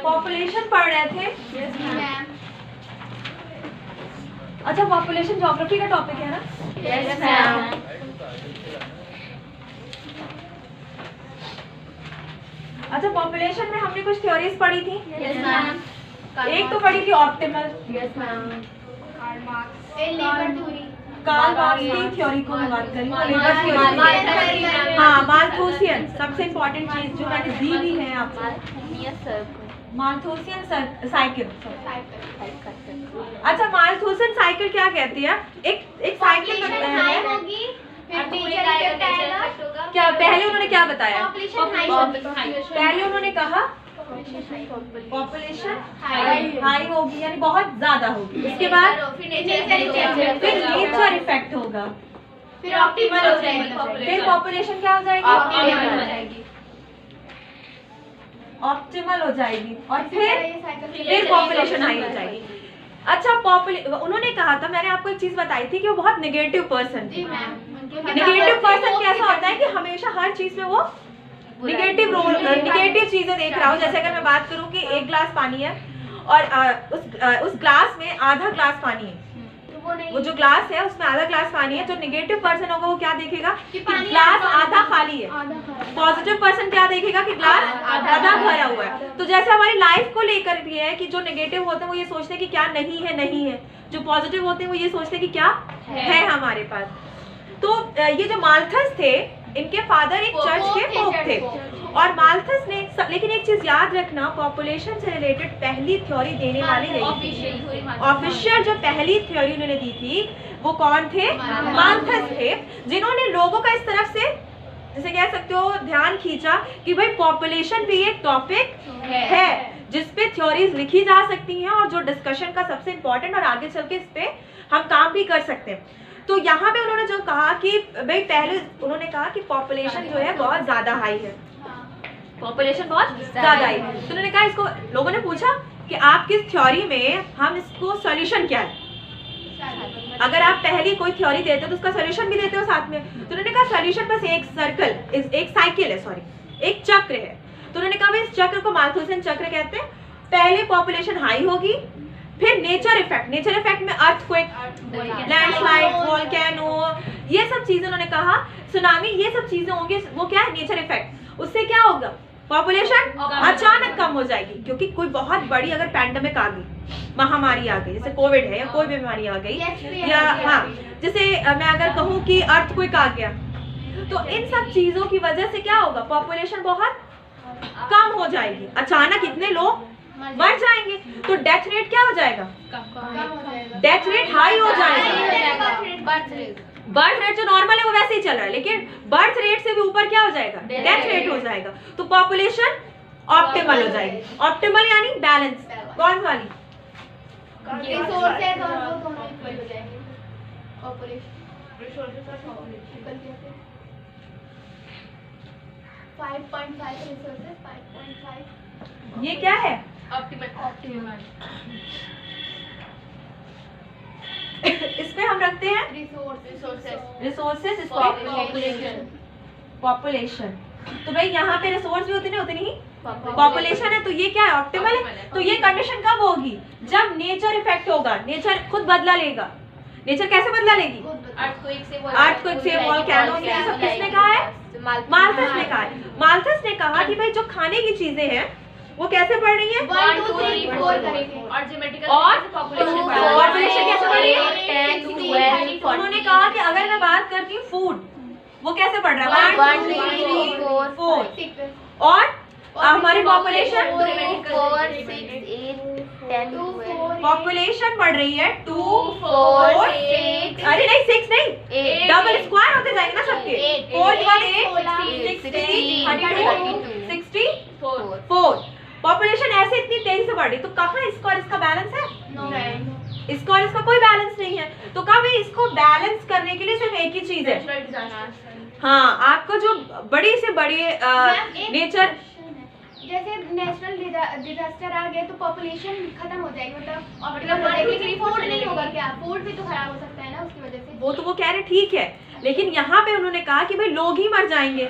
Population पढ़ रहे थे? Yes ma'am. अच्छा, पॉपुलेशन ज्योग्राफी का टॉपिक है ना? Yes ma'am. अच्छा, पॉपुलेशन में हमने कुछ थ्योरीज पढ़ी थी। Yes ma'am. एक तो पढ़ी थी optimal. Yes ma'am. Karl Marx की थ्योरी को मैं बात करी, लेबर थ्योरी। हाँ, माल्थुसियन, सबसे इम्पोर्टेंट चीज जो मैंने दी भी है आपको, माल्थुसियन साइकिल। अच्छा, माल्थुसियन साइकिल क्या कहती है? एक साइकिल करते हैं। क्या पहले उन्होंने क्या बताया? पहले उन्होंने कहा पॉपुलेशन हाई होगी, यानी बहुत ज्यादा होगी। उसके बाद फिर नेचर इफेक्ट होगा, फिर ऑप्टिमल हो जाएगी, फिर पॉपुलेशन क्या हो जाएगी? ऑप्टिमल हो जाएगी, और फिर पॉपुलेशन हाई हो जाएगी। अच्छा, उन्होंने कहा था, मैंने आपको एक चीज बताई थी कि वो बहुत नेगेटिव पर्सन थी। नेगेटिव पर्सन कैसा होता है कि हमेशा हर चीज में वो निगेटिव चीजें देख रहा हूँ। जैसे अगर मैं बात करूँ कि एक ग्लास पानी है और उस ग्लास में आधा ग्लास पानी है, वो जो ग्लास है उसमें आधा ग्लास पानी है। जो नेगेटिव पर्सन होगा वो क्या देखेगा कि ग्लास आधा खाली है। पॉजिटिव पर्सन क्या देखेगा कि ग्लास आधा भरा हुआ है। तो जैसे हमारी लाइफ को लेकर भी है कि जो नेगेटिव होते हैं वो ये सोचते हैं कि क्या नहीं है, जो पॉजिटिव होते हैं वो ये सोचते हैं कि क्या है हमारे पास। तो ये जो माल्थस थे, इनके फादर एक चर्च के पोप थे, और माल्थस ने, लेकिन एक चीज याद रखना, पॉपुलेशन से रिलेटेड पहली थ्योरी देने वाले ऑफिशियल जो पहली थ्योरी उन्होंने दी थी वो कौन थे? माल्थस थे, जिन्होंने लोगों का इस तरफ से, जैसे कह सकते हो, ध्यान खींचा कि भाई पॉपुलेशन भी एक टॉपिक है जिसपे थ्योरीज लिखी जा सकती हैं और जो डिस्कशन का सबसे इम्पोर्टेंट, और आगे चल के इस पे हम काम भी कर सकते हैं। तो यहाँ पे उन्होंने जो कहा कि भाई, पहले उन्होंने कहा कि पॉपुलेशन जो है बहुत ज्यादा हाई है, पॉपुलेशन बहुत ज्यादा है। तो उन्होंने कहा, इसको लोगों ने पूछा कि आप किस थ्योरी में हम इसको सॉल्यूशन क्या है? अगर आप पहली कोई थ्योरी देते हो तो उसका सॉल्यूशन भी देते हो साथ में। तो उन्होंने कहा सॉल्यूशन बस एक साइकिल है, एक चक्र है। तो उन्होंने कहा इस चक्र को माल्थुसियन चक्र कहते हैं। पहले पॉपुलेशन हाई होगी, फिर नेचर इफेक्ट में अर्थक्वेक, लैंडस्लाइड, वोल्केनो, ये सब चीजें उन्होंने कहा, सुनामी, ये सब चीजें होंगी। वो क्या है? Nature effect. उससे क्या होगा? पॉपुलेशन अचानक कम हो जाएगी, क्योंकि कोई बहुत बड़ी अगर पैंडेमिक आ गई, महामारी आ गई, जैसे कोविड है या कोई बीमारी आ गई, या हाँ, जैसे मैं अगर कहूँ कि अर्थक्वेक आ गया, तो इन सब चीजों की वजह से क्या होगा? पॉपुलेशन बहुत कम हो जाएगी, अचानक इतने लोग मर जाएंगे, तो डेथ रेट क्या हो जाएगा? डेथ रेट हाई हो जाएगा। बर्थ रेट जो नॉर्मल है वो वैसे ही चल रहा है, लेकिन बर्थ रेट से भी ऊपर क्या हो जाएगा? डेथ रेट हो जाएगा। तो पॉपुलेशन ऑप्टिमल हो जाएगी। ऑप्टिमल यानी बैलेंस। कौन वाली? ये क्या है? ऑप्टिमल। इसमें हम रखते हैं रिसोर्सेज, पॉपुलेशन। तो भाई यहाँ पे रिसोर्स भी उतनी ही पॉपुलेशन है, तो ये क्या है? ऑप्टिमल है। तो ये कंडीशन कब होगी? जब नेचर इफेक्ट होगा, नेचर खुद बदला लेगा। नेचर कैसे बदला लेगी? अर्थक्वेक से, वोल्केनो से। सब किसने कहा है? माल्थस ने कहा है। माल्थस ने कहा कि भाई जो खाने की चीजें हैं वो कैसे बढ़ रही है? 1 2 3 4 करेंगे, और ज्योमेट्रिकल पॉपुलेशन कैसे बढ़ रही है? 10 12 14। उन्होंने कहा कि अगर मैं बात करती हूँ फूड, वो कैसे बढ़ रहा है? 1 2 3 4 6। और हमारी पॉपुलेशन 4 6 8 10 12। पॉपुलेशन बढ़ रही है 2 4 4 6। अरे नहीं 6 नहीं, डबल स्क्वायर होते जाएंगे ना सबके। 4 1 8 16 32 64। पॉपुलेशन ऐसे इतनी तेजी से बढ़ रही, तो कहाँ इसका और इसका बैलेंस है? इसका और इसका कोई बैलेंस नहीं है। तो कभी इसको बैलेंस करने के लिए सिर्फ एक ही चीज है। हाँ, आपको जो बड़ी से बड़ी नेचर, जैसे नेशनल डिजास्टर आ गया तो पॉपुलेशन खत्म हो जाएगी, मतलब लेकिन फूड नहीं होगा क्या? फूड भी तो खराब हो सकता है ना उसकी वजह से। वो तो वो कह रहे ठीक है, लेकिन यहाँ पे उन्होंने कहा कि भाई लोग ही मर जाएंगे।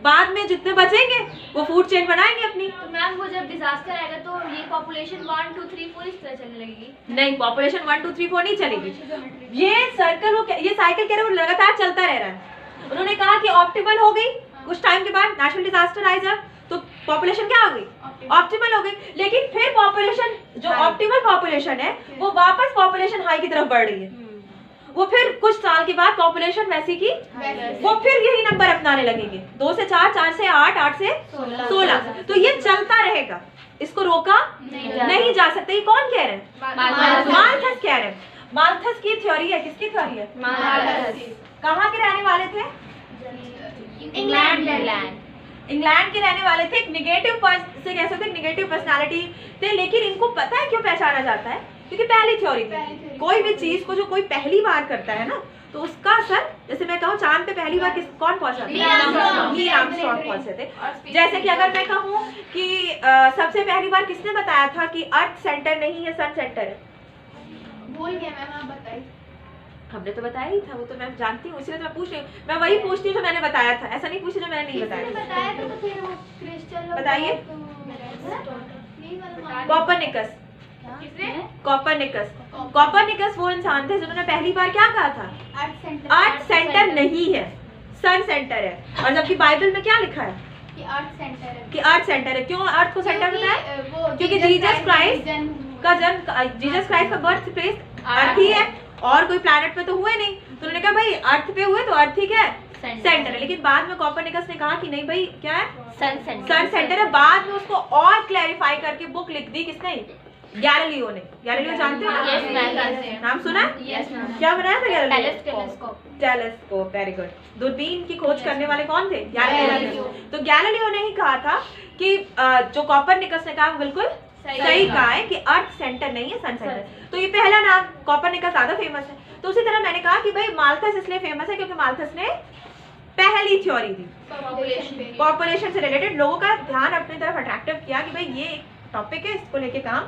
बाद में जितने बचेंगे वो फूड चेन बनाएंगे अपनी। तो मैम वो जब डिजास्टर आएगा तो ये पॉपुलेशन 1 2 3 4 इस तरह चलने लगेगी? नहीं, पॉपुलेशन 1 2 3 4 नहीं चलेगी। ये सर्कल, ये साइकिल कह रहे हो लगातार चलता रह रहा है। उन्होंने कहा कि ऑप्टिमल हो गई, कुछ टाइम के बाद नेशनल डिजास्टर आए जब, तो पॉपुलेशन क्या हो गई, ऑप्टिमल हो गई। लेकिन फिर पॉपुलेशन जो ऑप्टिमल पॉपुलेशन है वो वापस पॉपुलेशन हाई की तरफ बढ़ रही है। वो फिर कुछ साल के बाद पॉपुलेशन वैसी की वो फिर यही नंबर अपनाने लगेंगे, 2 से 4, 4 से 8, 8 से 16। तो ये चलता रहेगा, इसको रोका नहीं जा सकता। ये कौन कह रहे हैं? माल्थस कह रहे हैं। माल्थस की थ्योरी है, किसकी थ्योरी है? कहाँ के रहने वाले थे? इंग्लैंड के रहने वाले थे। एक निगेटिव से कह सकते निगेटिव पर्सनालिटी थे, लेकिन इनको पता है क्यों पहचाना जाता है? क्योंकि पहली थ्योरी थी। कोई भी चीज को जो कोई पहली बार करता है ना, तो उसका असर, जैसे मैं कहूँ चांद पे पहली बार कौन पहुंचा? नील आर्मस्ट्रांग पहुंचे थे। जैसे कि अगर मैं कहूँ कि सबसे पहली बार किसने बताया था कि अर्थ सेंटर नहीं है, सन सेंटर है? भूल गया मैम, आप बताइए। हमने तो बताया ही था, वो तो मैं जानती हूँ, इसलिए तो मैं पूछ रही हूँ। मैं वही पूछती हूँ जो मैंने बताया था, ऐसा नहीं पूछती जो मैंने नहीं बताया। तो फिर वो क्रिस्टल बताइए। कोपरनिकस। कोपरनिकस वो इंसान थे जिन्होंने पहली बार क्या कहा था? अर्थ सेंटर नहीं है, सन सेंटर है। और जबकि बाइबल में क्या लिखा है कि अर्थ सेंटर है। क्यों अर्थ को सेंटर बताया? क्योंकि जीसस क्राइस्ट का बर्थ प्लेस अर्थ ही है, और कोई प्लैनेट पे तो हुए नहीं। तो उन्होंने कहा भाई अर्थ पे हुए तो अर्थ ही क्या है? सेंटर है। लेकिन बाद में कोपरनिकस ने कहा कि नहीं भाई क्या है? सन सेंटर है। बाद में उसको और क्लैरिफाई करके बुक लिख दी किसने? गैलीलियो ने। गैलीलियो जानते हो ना? नाम सुना है? क्या बनाया था गैलीलियो? टेलीस्कोप। Very good. दूरबीन की खोज करने वाले कौन थे? गैलीलियो। तो गैलीलियो ने ही कहा था कि जो कोपरनिकस ने कहा बिल्कुल सही कहा है कि अर्थ सेंटर नहीं है, सन सेंटर। तो ये पहला नाम कोपरनिकस ज्यादा फेमस है। तो उसी तरह मैंने कहा कि भाई माल्थस इसलिए फेमस है क्योंकि माल्थस ने पहली थ्योरी दी, पॉपुलेशन से रिलेटेड लोगों का ध्यान अपनी तरफ अट्रैक्टिव किया कि भाई ये एक टॉपिक है, इसको लेके काम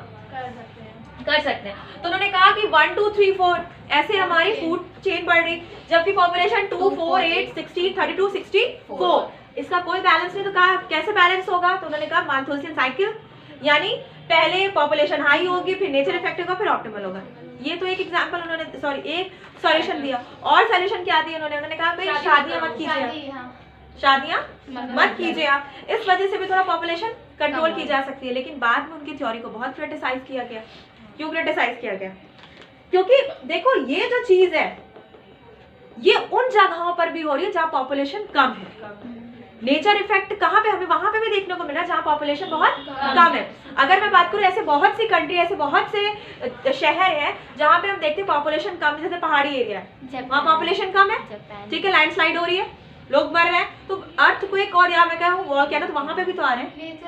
कर सकते हैं। तो उन्होंने कहा कि 1 2 3 4 ऐसे हमारी फूड चेन बढ़ रही, जबकि पॉपुलेशन 2 4 8 16 32 64, इसका कोई बैलेंस नहीं। तो कहा कैसे बैलेंस होगा? तो उन्होंने कहा माल्थुसियन साइकिल, यानी पहले पॉपुलेशन हाई होगी, फिर नेचर इफेक्ट होगा, फिर ऑप्टिमल होगा। ये तो एक एग्जांपल उन्होंने, एक सॉल्यूशन दिया। और सॉल्यूशन क्या दिया उन्होंने कहा भाई शादियां मत कीजिए, शादियां मत कीजिए आप, इस वजह से भी थोड़ा पॉपुलेशन कंट्रोल की जा सकती है। लेकिन बाद में उनकी थ्योरी को बहुत क्रिटिसाइज किया गया। क्यों क्रिटिसाइज किया गया? क्योंकि देखो ये जो चीज है ये उन जगहों पर भी हो रही है जहाँ पॉपुलेशन कम है। नेचर इफेक्ट कहाँ पे हमें वहां पे भी देखने को मिल रहा है जहाँ पॉपुलेशन बहुत कम है। अगर मैं बात करूँ ऐसे बहुत सी कंट्री, ऐसे बहुत से शहर हैं जहाँ पे हम देखते हैं पॉपुलेशन कम, जैसे पहाड़ी एरिया है वहाँ पॉपुलेशन कम है, ठीक है, लैंडस्लाइड हो रही है, लोग मर रहे हैं, तो अर्थक्वेक और यहाँ मैं कहूँ वॉल्केनो तो वहाँ पे भी तो आ रहे हैं।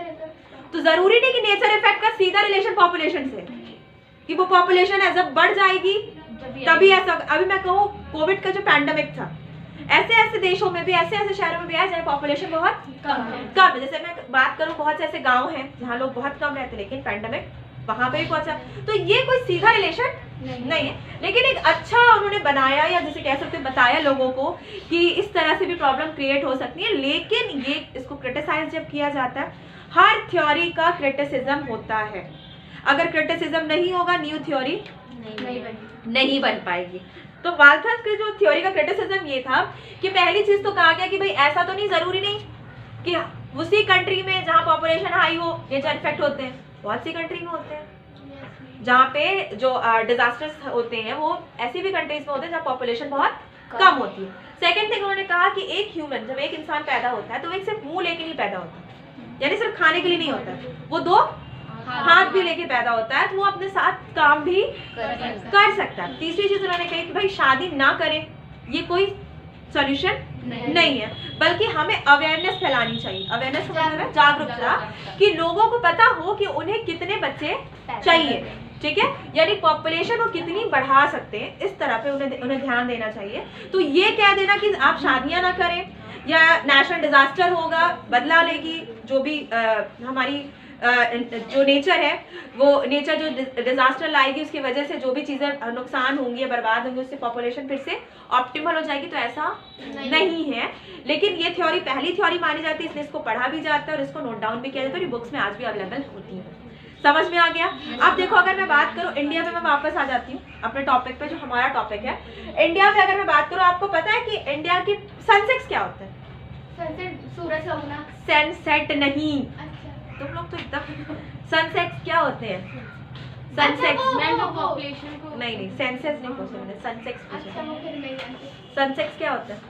तो जरूरी नहीं कि नेचर इफेक्ट का सीधा रिलेशन पॉपुलेशन से, कि वो पॉपुलेशन है जब बढ़ जाएगी तभी ऐसा। अभी मैं कहूँ कोविड का जो पैंडेमिक था, ऐसे ऐसे देशों में भी, ऐसे ऐसे शहरों में भी है जहाँ पॉपुलेशन बहुत कम है। जैसे मैं बात करूँ बहुत से ऐसे गांव हैं जहाँ लोग बहुत कम रहते, लेकिन पैंडेमिक वहां पे भी पहुंचा। तो ये कोई सीधा रिलेशन नहीं है, लेकिन एक अच्छा उन्होंने बनाया, या जैसे कह सकते बताया लोगों को कि इस तरह से भी प्रॉब्लम क्रिएट हो सकती है। लेकिन ये इसको क्रिटिसाइज जब किया जाता है, हर थ्योरी का क्रिटिसिज्म होता है। अगर क्रिटिसिज्म नहीं होगा न्यू थ्योरी नहीं बन पाएगी। तो माल्थस की जो थ्योरी का क्रिटिसिज्म ये था कि पहली चीज तो कहा गया कि भाई ऐसा तो नहीं, जरूरी नहीं कि उसी कंट्री में जहाँ पॉपुलेशन हाई हो नेचर इफेक्ट होते हैं, बहुत सी कंट्री में होते हैं जहाँ पे जो डिजास्टर्स होते हैं वो ऐसी भी कंट्रीज में होते हैं जहाँ पॉपुलेशन बहुत कम होती है। सेकेंड थिंग उन्होंने कहा कि एक ह्यूमन, जब एक इंसान पैदा होता है तो एक सिर्फ मुंह लेके नहीं पैदा होता, यानी सिर्फ खाने के लिए नहीं होता, वो 2 हाथ भी लेके पैदा होता है, तो वो अपने साथ काम भी कर सकता है। तीसरी चीज उन्होंने कही कि भाई शादी ना करें, ये कोई सॉल्यूशन नहीं है, बल्कि हमें अवेयरनेस फैलानी चाहिए। अवेयरनेस का मतलब है जागरूकता, कि लोगों को पता हो कि उन्हें कितने बच्चे चाहिए, ठीक है, यानी पॉपुलेशन को कितनी बढ़ा सकते हैं, इस तरह पे उन्हें ध्यान देना चाहिए। तो ये कह देना कि आप शादियां ना करें या नेशनल डिजास्टर होगा, बदला लेगी जो भी हमारी जो नेचर है वो नेचर जो डिजास्टर लाएगी उसकी वजह से जो भी चीज़ें नुकसान होंगी या बर्बाद होंगी उससे पॉपुलेशन फिर से ऑप्टिमल हो जाएगी, तो ऐसा नहीं है। लेकिन ये थ्योरी पहली थ्योरी मानी जाती है, इसलिए इसको पढ़ा भी जाता है और इसको नोट डाउन भी किया जाता है और बुक्स में आज भी अवेलेबल होती है। समझ में आ गया? अब देखो, अगर मैं बात करूँ इंडिया में, मैं वापस आ जाती हूँ अपने टॉपिक पे जो हमारा टॉपिक है। इंडिया में अगर मैं बात करूँ, आपको पता है कि इंडिया की सनसेट्स क्या होते हैं? सनसेट सूरज का उगना। सनसेट नहीं, अच्छा तुम लोग तो एकदम सनसेट्स क्या होते हैं? सनसेट्स पॉपुलेशन को नहीं, सेंसेस नहीं पूछा मैंने, सनसेट्स अच्छा पूछा। वो फिर नहीं जानती। सनसेट्स क्या होता है?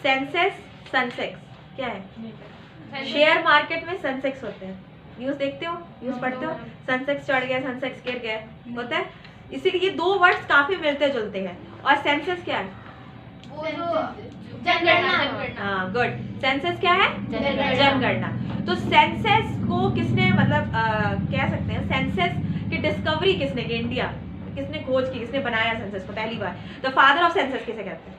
सेंसेस सनसेट्स क्या है? शेयर मार्केट में सेंसेक्स होते हैं। न्यूज़ देखते हो, न्यूज़ पढ़ते हो, सेंसेक्स चढ़ गया, सेंसेक्स गिर गया, होता है। इसीलिए ये दो वर्ड्स काफी मिलते जुलते हैं। और सेंसस क्या है? वो जो जनगणना। हाँ, गुड। सेंसस क्या है? जनगणना। जनगणना। तो सेंसस को किसने मतलब कह सकते हैं, सेंसस की डिस्कवरी किसने की? इंडिया किसने खोज की, किसने बनाया सेंसस को पहली बार? द फादर ऑफ सेंसस किसे कहते हैं?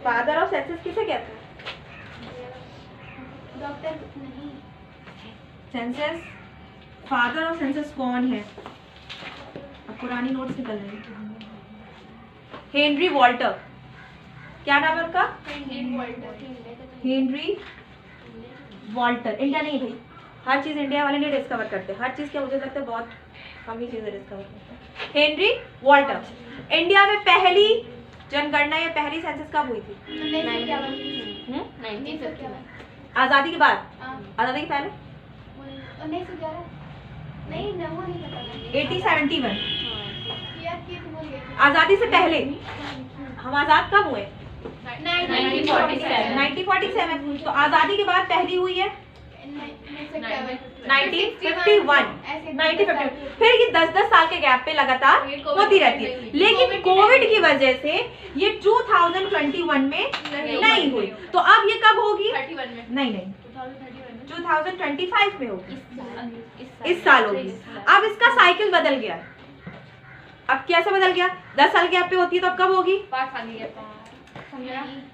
फादर ऑफ सेंसस किसे कहते हैं? डॉक्टर नहीं, सेंसस फादर ऑफ सेंसस कौन है? अब पुरानी नोट्स निकल रही हैं। Henry Walter. क्या नाम है उनका? Henry Walter. इंडिया नहीं भाई, हर चीज इंडिया वाले नहीं डिस्कवर करते, हर चीज क्या मुझे लगता है बहुत कम ही चीजें डिस्कवर करते हैं। Henry Walter. इंडिया में पहली जनगणना या पहली सेंसस कब हुई थी? 1951। आजादी के बाद? आजादी के पहले? 1911 नहीं ना, वो नहीं पता मुझे। 1871। ये तो बोल गए। आजादी से पहले हम आजाद कब हुए? 1947। 1947। तो आजादी के बाद पहली हुई है 1951। 1951। फिर ये 10-10 साल के गैप पे लगातार होती रहती है, लेकिन कोविड की वजह से ये 2021 में नहीं हुई। तो अब ये कब होगी? 31 में। नहीं 2025 में होगी, इस साल होगी। अब इसका साइकिल बदल गया। अब कैसे बदल गया? 10 साल गैप पे होती है, तो अब कब होगी? 5 साल गया था।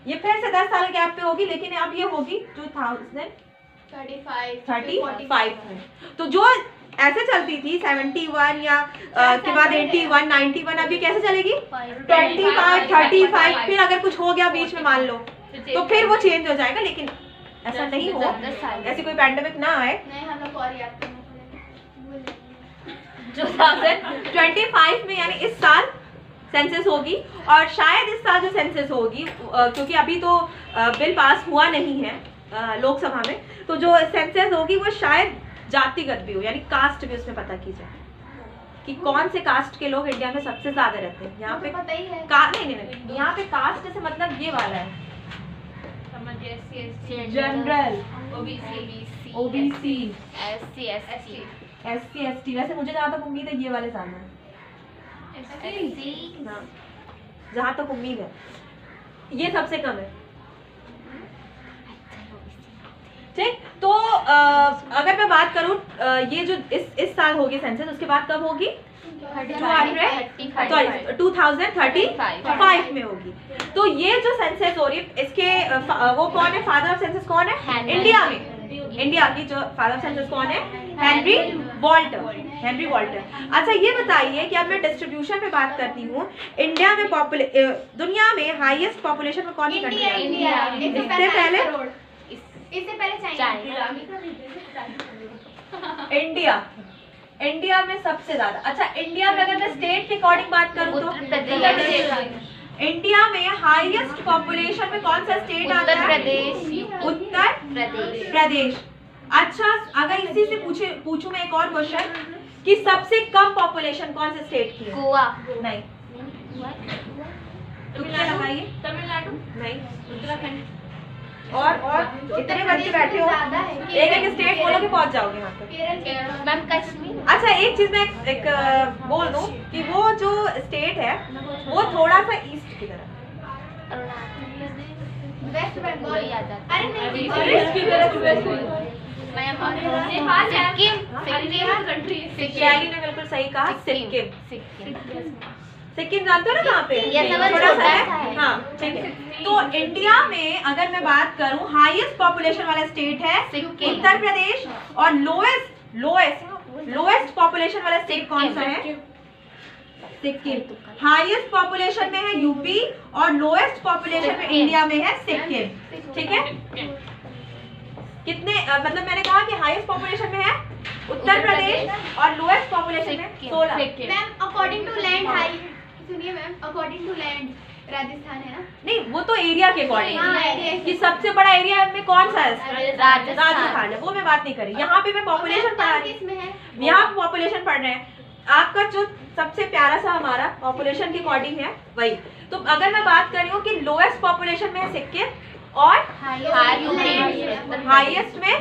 ये फिर से 10 साल गैप पे होगी, लेकिन अब ये होगी 2035 में। तो जो ऐसे चलती थी 71 या के बाद 81, 91, अब ये कैसे चलेगी? 25, 35। फिर अगर कुछ हो गया बीच में मान लो, तो फिर वो चेंज हो जाएगा। लेकिन ऐसा नहीं हो, ऐसी कोई पैंडेमिक ना आए। नहीं, हम लोग को और याद करना पड़ेगा। 2025 में, यानी इस साल सेंसस होगी। और शायद इस साल जो सेंसस होगी, क्योंकि अभी तो बिल पास हुआ नहीं है लोकसभा में, तो जो सेंसस होगी वो शायद जातिगत भी हो, यानी कास्ट भी उसमें पता की जाए कि कौन से कास्ट के लोग इंडिया में सबसे ज्यादा रहते हैं। यहाँ पे पता ही है। नहीं, यहाँ पे कास्ट जैसे मतलब ये वाला है, general, OBC, SC, ST। SC, ST। वैसे मुझे जहाँ तक उम्मीद है ये वाले सामने है, जहाँ तक उम्मीद है ये सबसे कम है। ठीक, तो अगर मैं बात करूँ ये जो इस साल होगी सेंसस, उसके बाद कब होगी? 2035 में होगी। तो ये जो सेंसस हो रही है, इसके वो कौन है? फादर ऑफ सेंसस कौन है इंडिया में? इंडिया की जो फादर ऑफ सेंसस कौन है? Henry Walter. अच्छा, ये बताइए कि अब मैं डिस्ट्रीब्यूशन पे बात करती हूँ। इंडिया में दुनिया में हाईएस्ट पॉपुलेशन में कौन सी कंट्री है? इससे पहले चाइना। इंडिया में सबसे ज्यादा। अच्छा, इंडिया में अगर मैं स्टेट के अकॉर्डिंग बात करूँ तो इंडिया में हाईएस्ट पॉपुलेशन में कौन सा स्टेट आता है? उत्तर प्रदेश। अच्छा, अगर इसी से पूछूं मैं एक और क्वेश्चन कि सबसे कम पॉपुलेशन कौन से स्टेट की है? गोवा। नहीं, लगाइए। तमिलनाडु। नहीं, उत्तराखंड। और इतने बच्चे बैठे हो, एक स्टेट बोलोगे पहुंच जाओगे वहाँ तक। मैम कश्मीर। अच्छा, एक चीज मैं एक बोल दूं कि वो जो स्टेट है वो थोड़ा सा ईस्ट की तरफ, वेस्ट बंगाल। अरे नहीं, सिक्किम ने बिल्कुल सही कहा, सिक्किम। सिक्किम जानते हो ना कहाँ पे? ये सब छोटा सा छोटा है। सा है। हाँ ठीक है। तो इंडिया में अगर मैं बात करूँ हाईएस्ट पॉपुलेशन वाला स्टेट है सिक्किम। उत्तर प्रदेश, और लोएस्ट पॉपुलेशन वाला स्टेट कौन सा है? सिक्किम। हाईएस्ट पॉपुलेशन में है यूपी और लोएस्ट पॉपुलेशन में इंडिया में है सिक्किम। ठीक है, कितने मतलब मैंने कहा कि हाईएस्ट पॉपुलेशन में है उत्तर प्रदेश और लोएस्ट पॉपुलेशन में 16। Ma'am according to land high, सुनिए ma'am, according to land Rajasthan है ना? नहीं, वो तो एरिया के अकॉर्डिंग हाँ, है कि सबसे बड़ा एरिया में कौन सा है? राजस्थान है, वो मैं बात नहीं कर रही। यहाँ पे मैं पॉपुलेशन पढ़ा रही किसमें है? हूँ, यहाँ पॉपुलेशन पढ़ रहे हैं। आपका जो सबसे प्यारा सा हमारा पॉपुलेशन के अकॉर्डिंग है वही। तो अगर मैं बात कर रही हूँ कि लोएस्ट पॉपुलेशन में है सिक्किम और हाईएस्ट में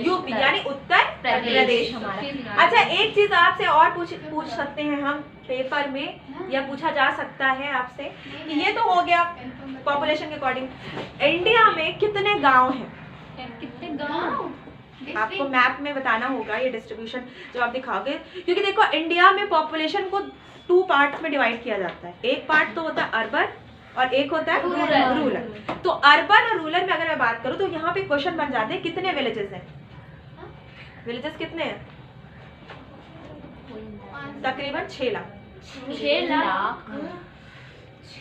यूपी यानी उत्तर प्रदेश हमारा। अच्छा, एक चीज आपसे और पूछ सकते हैं हम पेपर में, या पूछा जा सकता है आपसे कि ये तो हो गया पॉपुलेशन के अकॉर्डिंग। इंडिया में कितने गांव हैं? कितने गाँव? आपको मैप में बताना होगा ये डिस्ट्रीब्यूशन जब आप दिखाओगे, क्योंकि देखो इंडिया में पॉपुलेशन को 2 पार्ट्स में डिवाइड किया जाता है। एक पार्ट तो होता है अर्बन और एक होता है रूरल। तो अर्बन और रूरल में अगर मैं बात करूं तो यहाँ पे क्वेश्चन बन जाते हैं कितने विलेजेस हैं? विलेजेस कितने हैं? तकरीबन 6 लाख। 6 लाख।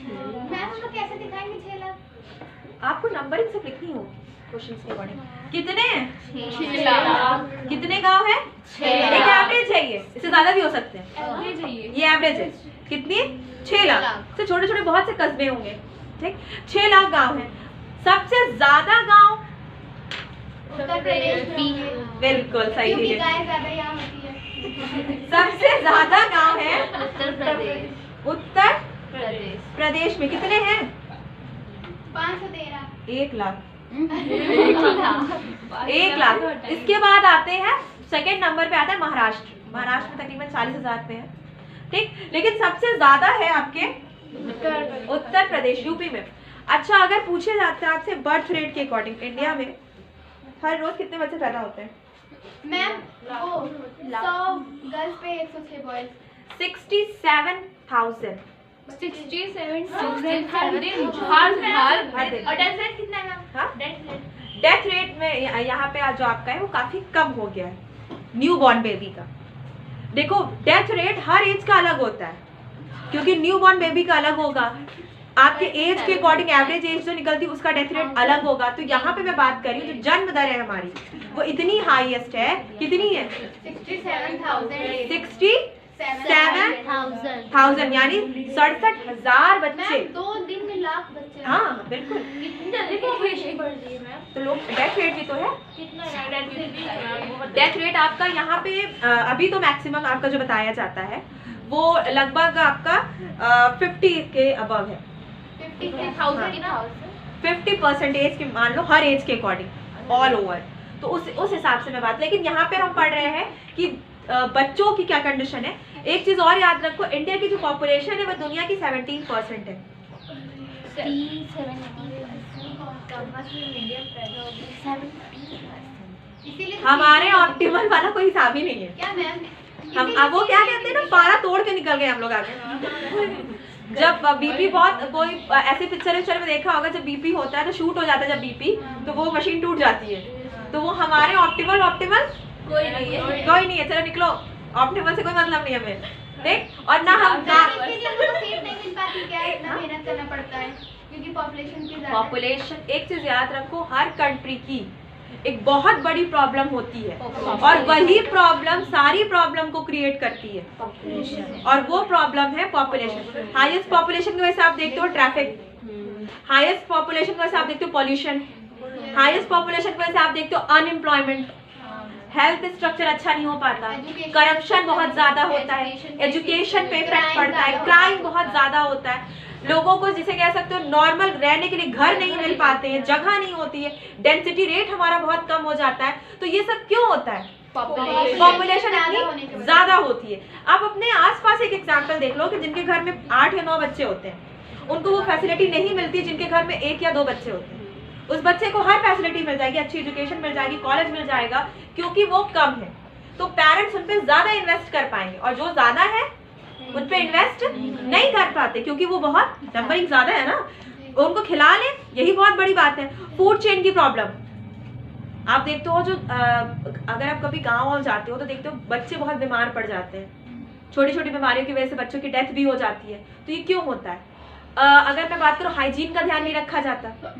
मैम हम लोग कैसे दिखाएंगे 6 लाख? आपको नंबरिंग से लिखनी हो क्वेश्चन के अकॉर्डिंग। कितने हैं? 6 लाख। कितने गांव हैं? 6 एक लाख। एवरेज है, ये इससे ज्यादा भी हो सकते हैं। एवरेज है ये। ये एवरेज है। कितनी? 6 लाख से छोटे छोटे बहुत से कस्बे होंगे। ठीक, 6 लाख गांव हैं। सबसे ज्यादा गांव उत्तर प्रदेश में होंगे। बिल्कुल सही क्योंकि है। गाय ज्यादा यहाँ होती है। सबसे ज्यादा गांव है उत्तर प्रदेश। उत्तर प्रदेश। प्रदेश में। कितने हैं? 513। 1 लाख। 1 लाख। इसके बाद आते हैं सेकंड नंबर पे आता है महाराष्ट्र। महाराष्ट्र में तकरीबन 40,000 पे है। ठीक, लेकिन सबसे ज्यादा है आपके उत्तर प्रदेश यूपी में। अच्छा, अगर पूछे जाते हैं आपसे बर्थ रेट के अकॉर्डिंग इंडिया में हर रोज कितने बच्चे पैदा होते हैं? मैम वो 100 गर्ल्स पे 106 बॉयज। 67,000। 67,000 हर दिन। और डेथ रेट कितना है मैम? हाँ? डेथ डेथ रेट में यहाँ पे जो आपका है वो काफी कम हो गया है न्यू बॉर्न बेबी का। देखो डेथ रेट हर एज का अलग होता है, क्योंकि न्यू बॉर्न बेबी का अलग होगा, आपके एज के अकॉर्डिंग एवरेज एज जो निकलती है उसका डेथ रेट अलग होगा। तो यहाँ पे मैं बात कर रही हूँ जो जन्म दर है हमारी वो इतनी हाईएस्ट है। कितनी है? 67,000 यानी 67,000 बच्चे। 2 दिन में लाख बच्चे। हाँ बिल्कुल। तो लोग डेथ रेट भी तो है। डेथ रेट आपका यहाँ पे अभी तो मैक्सिमम आपका जो बताया जाता है वो लगभग आपका 50 के अबव है। 50% के मान लो हर एज के अकॉर्डिंग ऑल ओवर। तो उस हिसाब से मैं बात, लेकिन यहाँ पे हम पढ़ रहे हैं कि बच्चों की क्या कंडीशन है। एक चीज और याद रखो, इंडिया की जो पॉपुलेशन है वो दुनिया की 17% है। हमारे ऑप्टिमल वाला कोई हिसाब ही नहीं है। क्या मैम? हम अब वो क्या कहते हैं ना, पारा तोड़ के निकल गए हम लोग आगे। जब बीपी बहुत, कोई ऐसे पिक्चर में देखा होगा, जब बीपी होता है तो शूट हो जाता है, जब बीपी तो वो मशीन टूट जाती है। तो वो हमारे ऑप्टिमल कोई नहीं है। चलो निकलो, ऑप्टिमल से कोई मतलब नहीं है हमें। देख, और ना हम इसीलिए हमको सीट नहीं मिल पाती, क्या इतना मेहनत करना पड़ता है क्योंकि पॉपुलेशन की ज्यादा। पॉपुलेशन, एक चीज याद रखो, हर कंट्री की एक बहुत बड़ी प्रॉब्लम होती है और वही प्रॉब्लम सारी प्रॉब्लम को क्रिएट करती है, और वो प्रॉब्लम है पॉपुलेशन। हाईएस्ट पॉपुलेशन की वजह से आप देखते हो ट्रैफिक, हाईएस्ट पॉपुलेशन की वजह से आप देखते हो पॉल्यूशन, हाईएस्ट पॉपुलेशन की वजह से आप देखते हो अनएम्प्लॉयमेंट, हेल्थ स्ट्रक्चर अच्छा नहीं हो पाता, करप्शन बहुत ज्यादा होता है, एजुकेशन पे इफेक्ट पड़ता है, क्राइम बहुत ज्यादा होता है, लोगों को जिसे कह सकते हो नॉर्मल रहने के लिए घर नहीं मिल पाते हैं, जगह नहीं होती है, डेंसिटी रेट हमारा बहुत कम हो जाता है। तो ये सब क्यों होता है? पॉपुलेशन इतनी ज्यादा होती है। आप अपने आसपास एक एग्जांपल देख लो कि जिनके घर में 8 या 9 बच्चे होते हैं, उनको वो फैसिलिटी नहीं मिलती जिनके घर में 1 या 2 बच्चे होते हैं। उस बच्चे को हर फैसिलिटी मिल जाएगी, अच्छी एजुकेशन मिल जाएगी, कॉलेज मिल जाएगा, क्योंकि वो कम है। तो पेरेंट्स उन पे ज्यादा इन्वेस्ट कर पाएंगे, और जो ज्यादा है उन पे इन्वेस्ट नहीं कर पाते क्योंकि वो बहुत नंबरिंग ज्यादा है ना, उनको खिला ले, यही बहुत बड़ी बात है। फूड चेन की प्रॉब्लम आप देखते हो, जो अगर आप कभी गाँव जाते हो तो देखते हो बच्चे बहुत बीमार पड़ जाते हैं, छोटी छोटी बीमारियों की वजह से बच्चों की डेथ भी हो जाती है। तो ये क्यों होता है? अगर मैं बात करूँ, हाइजीन का ध्यान नहीं रखा जाता,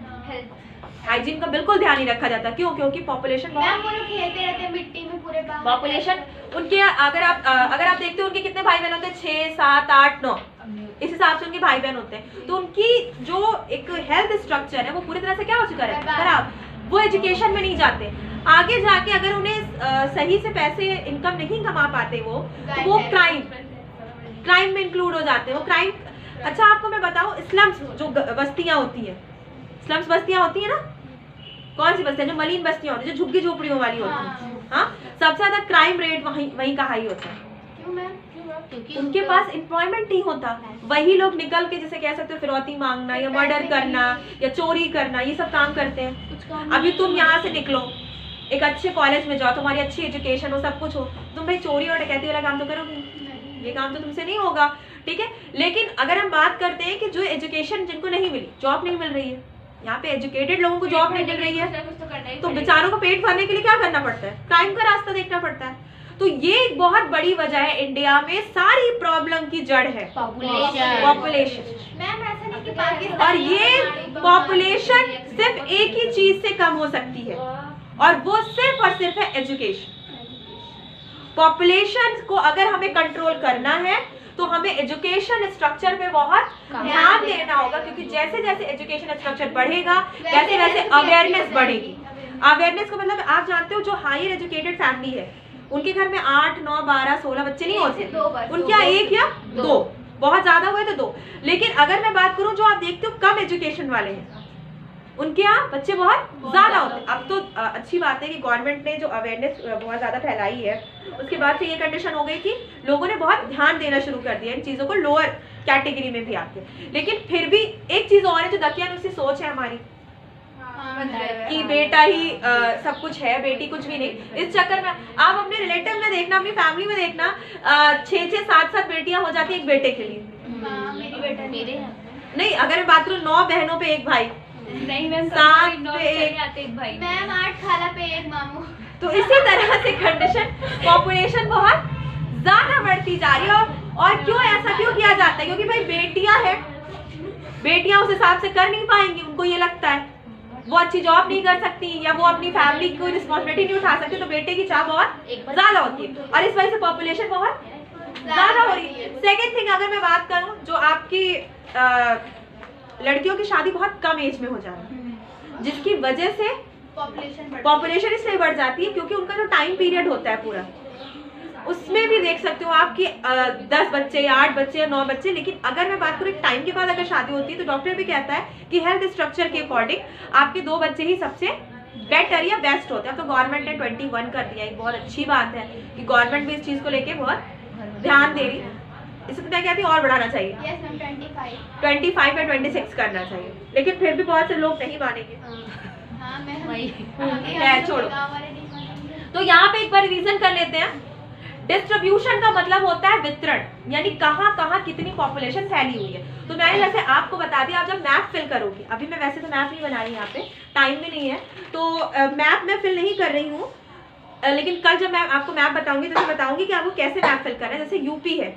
हाइजीन का बिल्कुल ध्यान नहीं रखा जाता। क्यों? क्योंकि पॉपुलेशन खेलते रहते हैं मिट्टी में पूरे बाहर। पॉपुलेशन उनके अगर आप देखते हो उनके कितने भाई बहन होते हैं, 6, 7, 8, 9, इस हिसाब से उनके भाई बहन होते हैं। तो उनकी जो एक हेल्थ स्ट्रक्चर है वो पूरी तरह से क्या हो चुका है, खराब। वो एजुकेशन में नहीं जाते, आगे जाके अगर उन्हें सही से पैसे इनकम नहीं कमा पाते तो वो क्राइम में इंक्लूड हो जाते हैं। वो क्राइम, अच्छा आपको मैं बताऊं, स्लम्स जो बस्तियां होती हैं, स्लम्स बस्तियां होती है ना, कौन सी बस्तियां? जो मलिन बस्तियां होती है, जो झुग्गी झोपड़ियों वाली होती है, हाँ, सबसे ज्यादा क्राइम रेट वहीं का हाई होता है। उनके पास एम्प्लॉयमेंट नहीं होता, वही लोग निकल के, जैसे कह सकते हो, फिरौती मांगना या मर्डर करना या चोरी करना, ये सब काम करते हैं। अभी तुम यहाँ से निकलो, एक अच्छे कॉलेज में जाओ, तुम्हारी अच्छी एजुकेशन हो, सब कुछ हो, तुम भाई चोरी और डकैती वाला काम तो करोगे? ये काम तो तुमसे नहीं होगा, ठीक है। लेकिन अगर हम बात करते हैं कि जो एजुकेशन जिनको नहीं मिली, जॉब नहीं मिल रही है, यहाँ पे एजुकेटेड लोगों को जॉब नहीं मिल रही है, तो बेचारों को पेट भरने के लिए क्या करना पड़ता है? क्राइम का रास्ता देखना पड़ता है। तो ये एक बहुत बड़ी वजह है, इंडिया में सारी प्रॉब्लम की जड़ है पॉपुलेशन। और ये पॉपुलेशन सिर्फ एक ही चीज से कम हो सकती है, और वो सिर्फ और सिर्फ है एजुकेशन। पॉपुलेशन को अगर हमें कंट्रोल करना है तो हमें एजुकेशन स्ट्रक्चर पे बहुत ध्यान देना होगा, क्योंकि जैसे जैसे एजुकेशन स्ट्रक्चर बढ़ेगा वैसे वैसे अवेयरनेस बढ़ेगी। अवेयरनेस का मतलब आप जानते हो, जो हायर एजुकेटेड फैमिली है उनके घर में 8, 9, 12, 16 बच्चे नहीं होते, उनके यहाँ 1 या 2, बहुत ज्यादा हुए तो 2। लेकिन अगर मैं बात करूँ, जो आप देखते हो कम एजुकेशन वाले हैं, उनके यहाँ बच्चे बहुत ज्यादा होते हैं। अब तो अच्छी बात है कि गवर्नमेंट ने जो अवेयरनेस बहुत ज्यादा फैलाई है, उसके बाद से ये कंडीशन हो गई कि लोगों ने बहुत ध्यान देना शुरू कर दिया इन चीजों को, लोअर कैटेगरी में भी आके। लेकिन फिर भी एक चीज और है, जो दकियानुसी सोच है हमारी कि बेटा ही सब कुछ है, बेटी कुछ भी नहीं। इस चक्कर में आप अपने रिलेटिव में देखना, अपनी फैमिली में देखना, 6-6, 7-7 बेटियां हो जाती है एक बेटे के लिए। मेरी बेटा मेरे नहीं, अगर मैं बात करूँ 9 बहनों पे एक भाई, नहीं मैम, 7 पे एक भाई मैम, 8 खाला पे एक मामू। तो इसी तरह से कंडीशन, पॉपुलेशन बहुत ज्यादा बढ़ती जा रही है। और क्यों ऐसा क्यों किया जाता है? क्योंकि भाई बेटियां हैं, बेटियां उस हिसाब से कर नहीं पाएंगी, उनको ये लगता है वो अच्छी जॉब नहीं कर सकती या वो अपनी फैमिली की रिस्पॉन्सिबिलिटी नहीं उठा सकती, तो बेटे की चाह बहुत ज्यादा होती है और इस वजह से पॉपुलेशन बहुत ज्यादा हो रही है। सेकेंड थिंग, अगर मैं बात करूं, जो आपकी लड़कियों की शादी बहुत कम एज में हो जा रही है, जिसकी वजह से पॉपुलेशन इसलिए बढ़ जाती है क्योंकि उनका जो टाइम पीरियड होता है पूरा, उसमें भी देख सकते हो आपकी 10 बच्चे या 8 बच्चे या 9 बच्चे। लेकिन अगर मैं बात करूँ टाइम के बाद अगर शादी होती है, तो डॉक्टर भी कहता है कि हेल्थ स्ट्रक्चर के अकॉर्डिंग आपके 2 बच्चे ही सबसे बेटर या बेस्ट होते हैं। तो गवर्नमेंट ने 21 कर दिया, एक बहुत अच्छी बात है कि गवर्नमेंट भी इस चीज को लेके बहुत ध्यान दे रही है। इससे मैं कहती हूँ और बढ़ाना चाहिए, 25 या 26 करना चाहिए, लेकिन फिर भी बहुत से लोग नहीं मानेंगे। छोड़ो। तो यहाँ पे एक बार रिवीजन कर लेते हैं। डिस्ट्रीब्यूशन का मतलब होता है वितरण, यानी कहाँ कहाँ कितनी पॉपुलेशन फैली हुई है। तो मैंने जैसे आपको बता दिया, आप जब मैप फिल करोगे, अभी मैं वैसे तो मैप नहीं बना रही, यहाँ पे टाइम भी नहीं है तो मैप मैं फिल नहीं कर रही हूँ, लेकिन कल जब मैं आपको मैप बताऊंगी तो मैं बताऊंगी कि आपको कैसे मैप फिल करना है। जैसे यूपी है,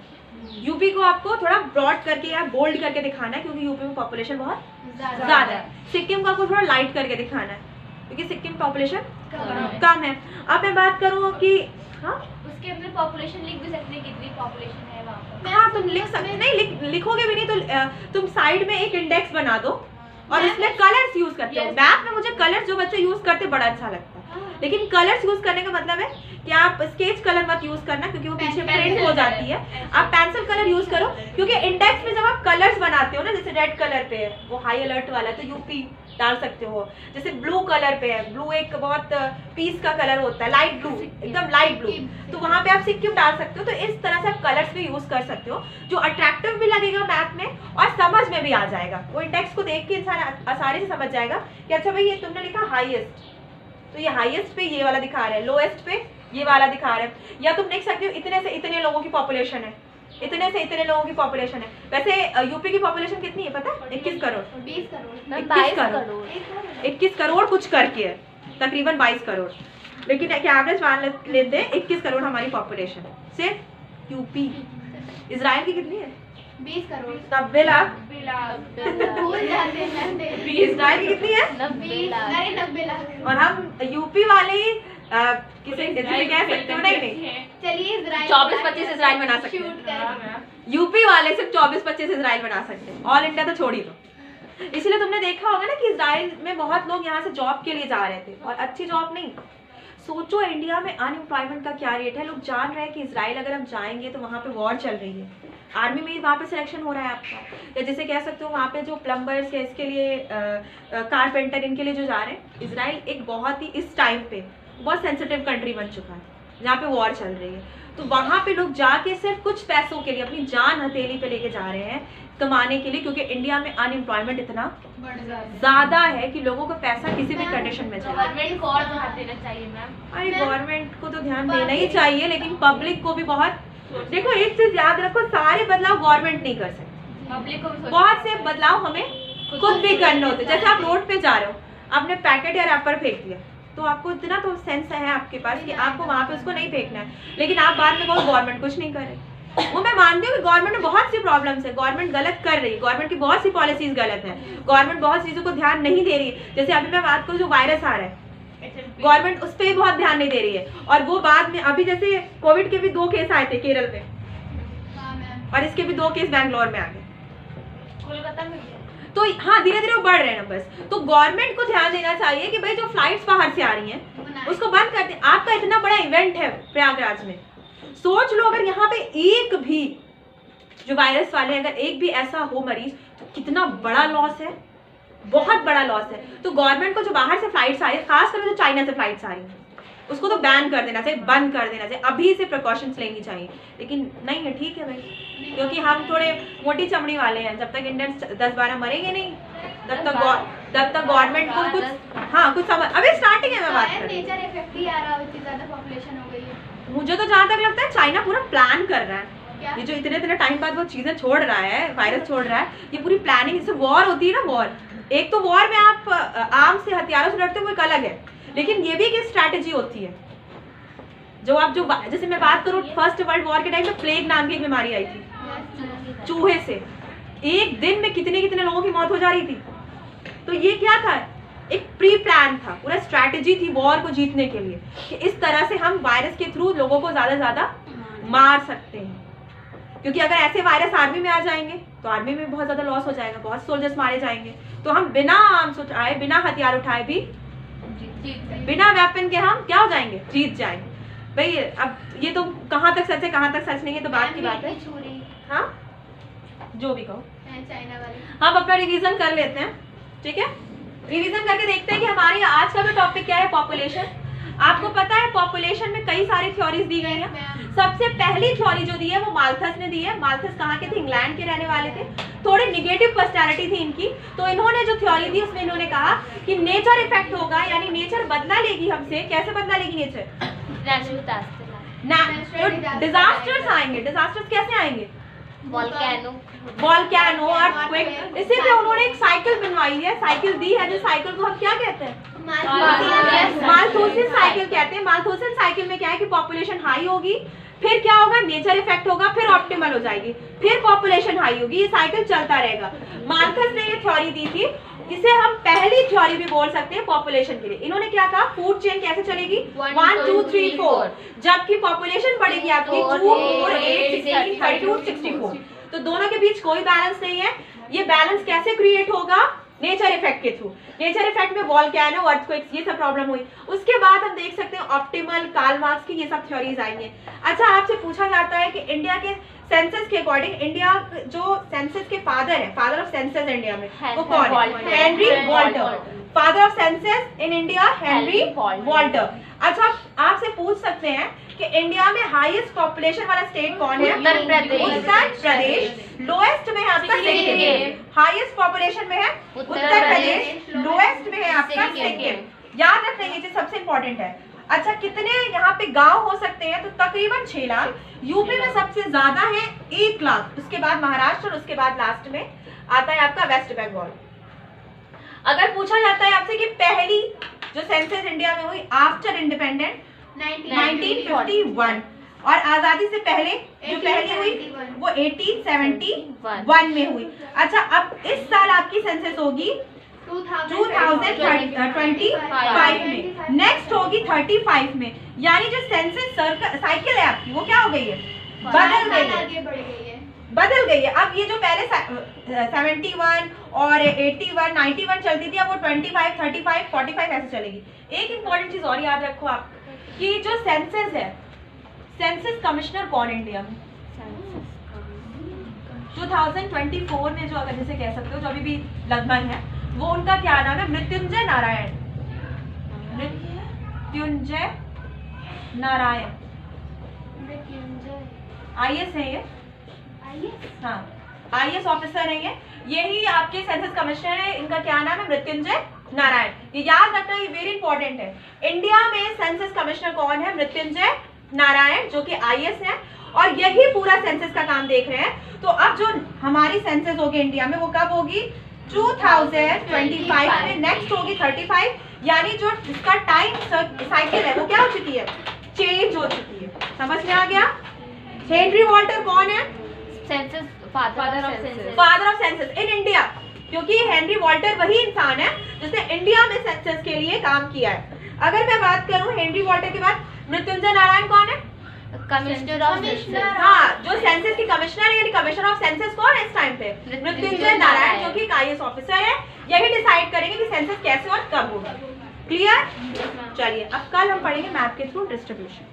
यूपी को आपको थोड़ा ब्रॉड करके या बोल्ड करके दिखाना है क्योंकि यूपी में पॉपुलेशन बहुत ज्यादा है। सिक्किम को आपको थोड़ा लाइट करके दिखाना है क्योंकि सिक्किम पॉपुलेशन कम है। अब मैं बात करूँ कि हाँ, उसके अंदर पॉपुलेशन लिख भी सकते हैं, कितनी पॉपुलेशन है वहाँ पर। हाँ, तुम लिख सकते, नहीं लिखोगे भी नहीं तो तुम साइड में एक इंडेक्स बना दो और इसमें कलर्स यूज करते हो। मैप में मुझे कलर्स जो बच्चे यूज करते बड़ा अच्छा लगता है, लेकिन कलर्स यूज करने का मतलब है कि आप स्केच कलर मत यूज करना क्योंकि वो पीछे प्रिंट हो जाती है। आप पेंसिल कलर यूज करो क्योंकि इंडेक्स में जब आप कलर्स बनाते हो ना, जैसे रेड कलर पे है वो हाई अलर्ट वाला है तो यूपी डाल सकते हो। जैसे ब्लू कलर पे है, ब्लू एक बहुत पीस का कलर होता है, लाइट ब्लू, एकदम लाइट ब्लू, तो वहां पे आप सिक्किम डाल सकते हो। तो इस तरह से आप कलर्स भी यूज कर सकते हो जो अट्रैक्टिव भी लगेगा मैप में और समझ में भी आ जाएगा। वो इंडेक्स को देख के इंसान आसानी से समझ जाएगा कि अच्छा भाई ये तुमने लिखा हाईएस्ट, तो ये हाईएस्ट पे ये वाला दिखा रहा है, लोएस्ट पे ये वाला दिखा रहा है। या तुम देख सकते हो इतने से इतने लोगों की पॉपुलेशन है, इतने से इतने लोगों की पॉपुलेशन है। वैसे यूपी की पॉपुलेशन कितनी है पता है? 21 करोड़। 20 करोड़। 22 करोड़। 21 करोड़ कुछ करके है, तकरीबन 22 करोड़, लेकिन एक एवरेज मान लेते हैं 21 करोड़ हमारी पॉपुलेशन सिर्फ यूपी। इजराइल की कितनी है? 20 करोड़। 90 लाख। भूल जाते हैं। इजराइल की कितनी है? 90 लाख। अरे 90 लाख। और हम यूपी वाले ही किसे कह सकते हो? नहीं, चलिए इजराइल 24-25 इजराइल बना सकते शूट हैं। करें। यूपी वाले सिर्फ 24-25 इजराइल बना सकते हैं, ऑल इंडिया तो छोड़ ही दो। इसलिए तुमने देखा होगा ना कि इजराइल में बहुत लोग यहाँ से जॉब के लिए जा रहे थे, और अच्छी जॉब नहीं। सोचो इंडिया में अनएम्प्लॉयमेंट का क्या रेट है। लोग जान रहे हैं कि इजराइल अगर हम जाएंगे तो वहाँ पे वॉर चल रही है, आर्मी में वहाँ पे सिलेक्शन हो रहा है आपका, या जैसे कह सकते हो वहाँ पे जो प्लम्बर्स या इसके लिए कारपेंटर, इनके लिए जो जा रहे हैं। इजराइल एक बहुत ही इस टाइम पे बहुत सेंसिटिव कंट्री बन चुका है जहाँ पे वॉर चल रही है। तो वहाँ पे लोग जाके सिर्फ कुछ पैसों के लिए अपनी जान हथेली पे लेके जा रहे हैं कमाने के लिए, क्योंकि इंडिया में अनएम्प्लॉयमेंट इतना ज्यादा है कि लोगों को पैसा किसी भी कंडीशन में चाहिए। गवर्नमेंट को और ध्यान देना चाहिए मैम। अरे गवर्नमेंट को तो ध्यान देना ही चाहिए, लेकिन पब्लिक को भी बहुत। देखो एक चीज याद रखो, सारे बदलाव गवर्नमेंट नहीं कर सकती, पब्लिक को भी बहुत से बदलाव हमें खुद भी करने होते। जैसे आप रोड पे जा रहे हो, आपने पैकेट या रैपर फेंक दिया, तो आपको इतना तो सेंस है आपके पास कि आपको वहाँ पे उसको नहीं फेंकना है, लेकिन आप बाद में कहो गवर्नमेंट कुछ नहीं कर रही। वो मैं मानती हूँ कि गवर्नमेंट में बहुत सी प्रॉब्लम्स है, गवर्नमेंट गलत कर रही है, गवर्नमेंट की बहुत सी पॉलिसीज गलत है, गवर्नमेंट बहुत चीज़ों को ध्यान नहीं दे रही है। जैसे अभी मैं बात करूँ जो वायरस आ रहा है, गवर्नमेंट उस पर भी बहुत ध्यान नहीं दे रही है, और वो बाद में अभी जैसे कोविड के भी 2 केस आए थे केरल में, और इसके भी 2 केस बैंगलोर में आ गए, कोलकाता में। तो हाँ धीरे धीरे वो बढ़ रहे हैं नंबर्स। तो गवर्नमेंट को ध्यान देना चाहिए कि भाई जो फ्लाइट्स बाहर से आ रही हैं उसको बंद कर दें। आपका इतना बड़ा इवेंट है प्रयागराज में, सोच लो अगर यहाँ पे एक भी जो वायरस वाले अगर एक भी ऐसा हो मरीज, तो कितना बड़ा लॉस है, बहुत बड़ा लॉस है। तो गवर्नमेंट को जो बाहर से फ्लाइट्स आ रही है, खासकर जो चाइना से फ्लाइट्स आ रही है, उसको तो बैन कर देना चाहिए, बंद कर देना चाहिए, अभी से प्रिकॉशंस लेनी चाहिए। लेकिन नहीं है, ठीक है भाई, क्योंकि हम थोड़े मोटी चमड़ी वाले हैं, जब तक इंडियंस 10-12 मरेंगे नहीं तब तक गवर्नमेंट को कुछ समझ। अभी स्टार्टिंग है, मैं बात कर रही हूं। नेचर इफेक्ट ही आ रहा है, इतनी ज्यादा पॉपुलेशन हो गई है। मुझे तो जहाँ तक लगता है चाइना पूरा प्लान कर रहा है, क्या? ये जो इतने टाइम बाद वो चीजें छोड़ रहा है, वायरस छोड़ रहा है, ये पूरी प्लानिंग। जैसे वॉर होती है ना, वॉर, एक तो वॉर में आप आर्म से हथियारों से लड़ते हो, वो एक अलग है, लेकिन ये भी एक स्ट्रैटेजी होती है। जो जैसे मैं बात करूँ फर्स्ट वर्ल्ड वॉर के टाइम में प्लेग नाम की एक बीमारी आई थी, चूहे से, एक दिन में कितने लोगों की मौत हो जा रही थी। तो ये क्या था, एक प्री प्लान था, पूरा स्ट्रैटेजी थी वॉर को जीतने के लिए, कि इस तरह से हम वायरस के थ्रू लोगों को ज्यादा से ज्यादा मार सकते हैं। क्योंकि अगर ऐसे वायरस आर्मी में आ जाएंगे तो आर्मी में बहुत ज्यादा लॉस हो जाएगा, बहुत सोल्जर्स मारे जाएंगे। तो हम बिना आर्म्स उठाए, बिना हथियार उठाए भी, बिना वेपन के हम क्या हो जाएंगे, जीत जाएंगे। भाई अब ये तो कहाँ तक सच है कहाँ तक सच नहीं है तो बात की बात है, हाँ जो भी कहो। चाइना वाले हम अपना रिवीजन कर लेते हैं, ठीक है, रिवीजन करके देखते हैं कि हमारी आज का जो टॉपिक क्या है, पॉपुलेशन। आपको पता है पॉपुलेशन में कई सारी थ्योरीज दी गई हैं। सबसे पहली थ्योरी जो दी है वो माल्थस ने दी है। माल्थस कहाँ के थे, इंग्लैंड के रहने वाले थे, थोड़े निगेटिव पर्सनैलिटी थी इनकी। तो इन्होंने जो थ्योरी दी उसमें इन्होंने कहा कि नेचर इफेक्ट होगा, यानी नेचर बदला लेगी हमसे। कैसे बदला लेगी नेचर, डिजास्टर्स आएंगे। डिजास्टर्स कैसे आएंगे, वॉल्केनो, अर्थक्वेक। इसी पे उन्होंने एक साइकिल बनवाई है, साइकिल दी है, जो साइकिल को हम क्या कहते हैं, माल्थुसियन साइकिल कहते हैं। माल्थुसियन साइकिल में क्या है कि पॉपुलेशन हाई होगी, फिर क्या होगा, नेचर इफेक्ट होगा, फिर ऑप्टिमल हो जाएगी, फिर पॉपुलेशन हाई होगी, ये साइकिल चलता रहेगा। माल्थस ने ये थ्योरी दी थी, इसे हम पहली थ्योरी भी बोल सकते हैं पॉपुलेशन के लिए। इन्होंने क्या कहा, फूड चेन कैसे चलेगी, 1 2 3 4, जबकि पॉपुलेशन बढ़ेगी आपकी 2 4 8 16 32 64। तो दोनों के बीच कोई बैलेंस नहीं है। ये बैलेंस कैसे क्रिएट होगा, नेचर इफेक्ट के थ्रू। नेचर इफेक्ट में वॉल्केनो, अर्थक्वेक्स, ये सब प्रॉब्लम हुई। उसके बाद हम देख सकते हैं ऑप्टिमल, कार्ल मार्क्स की, ये सब थ्योरीज आएंगे। अच्छा, आपसे पूछा जाता है कि इंडिया के सेंसस के अकॉर्डिंग, इंडिया जो सेंसस के फादर है, फादर ऑफ सेंसस इंडिया में, वो कौन है, Henry Walter. Father of census in India, Henry Walter. अच्छा, आपसे पूछ सकते हैं कि इंडिया में हाईएस्ट पॉपुलेशन वाला स्टेट कौन है, उत्तर प्रदेश। लोएस्ट में है आपका सिक्किम। हाईएस्ट पॉपुलेशन में है उत्तर प्रदेश, लोएस्ट में है आपका सिक्किम। याद रखना, ये चीज सबसे इंपॉर्टेंट है। अच्छा, कितने यहाँ पे गांव हो सकते हैं? तो तकरीबन 6 लाख। यूपी में सबसे ज्यादा है 1 लाख, उसके बाद महाराष्ट्र और उसके बाद लास्ट में आता है आपका वेस्ट बंगाल। अगर पूछा जाता है आपसे कि पहली जो सेंसस इंडिया में हुई आफ्टर इंडिपेंडेंट 1951 और आजादी से पहले जो पहली हुई वो 1871 में हुई। अच्छा, अब इस साल आपकी सेंसस होगी 2025 में, नेक्स्ट होगी 35 में। यानी जो सेंसस साइकिल है आपकी वो क्या हो गई है? बदल गई है। अब ये जो पहले 71 और 81 91 चलती थी, अब वो 25 35 45 ऐसे चलेगी। एक इंपॉर्टेंट चीज और याद रखो आप कि जो सेंसस है, सेंसस कमिश्नर कौन इंडिया में? 2024 में जो अगर जैसे कह सकते हो जो अभी भी लगभग है, वो उनका क्या नाम है? मृत्युंजय नारायण। मृत्युंजय नारायण IAS है ये। हाँ, IAS ऑफिसर है ये। यही आपके सेंसस कमिश्नर है, इनका क्या नाम है? मृत्युंजय नारायण। ये याद रखना, ये वेरी इंपॉर्टेंट है। इंडिया में सेंसस कमिश्नर कौन है? मृत्युंजय नारायण, जो कि IAS है और यही पूरा सेंसस का काम देख रहे हैं। तो अब जो हमारी सेंसस होगी इंडिया में वो कब होगी? 2025 में। नेक्स्ट होगी 35, यानी जो इसका टाइम साइकिल है वो क्या हो चुकी है? चेंज हो चुकी है। समझ में आ गया? हेनरी वॉल्टर कौन है? Father of census in India, क्योंकि हेनरी वॉल्टर वही इंसान है जिसने इंडिया में सेंसस के लिए काम किया है। अगर मैं बात करूं हेनरी वॉल्टर के बाद मृत्युंजय नारायण कौन है? Commissioner of census. हाँ, जो सेंसस की कमिश्नर है, यानी कमिश्नर ऑफ सेंसस कौन है इस टाइम पे? मृत्युंजय नारायण, जो कि IAS ऑफिसर है। यही डिसाइड करेंगे कि सेंसस कैसे और कब होगा। क्लियर? चलिए, अब कल हम पढ़ेंगे मैप के थ्रू डिस्ट्रीब्यूशन।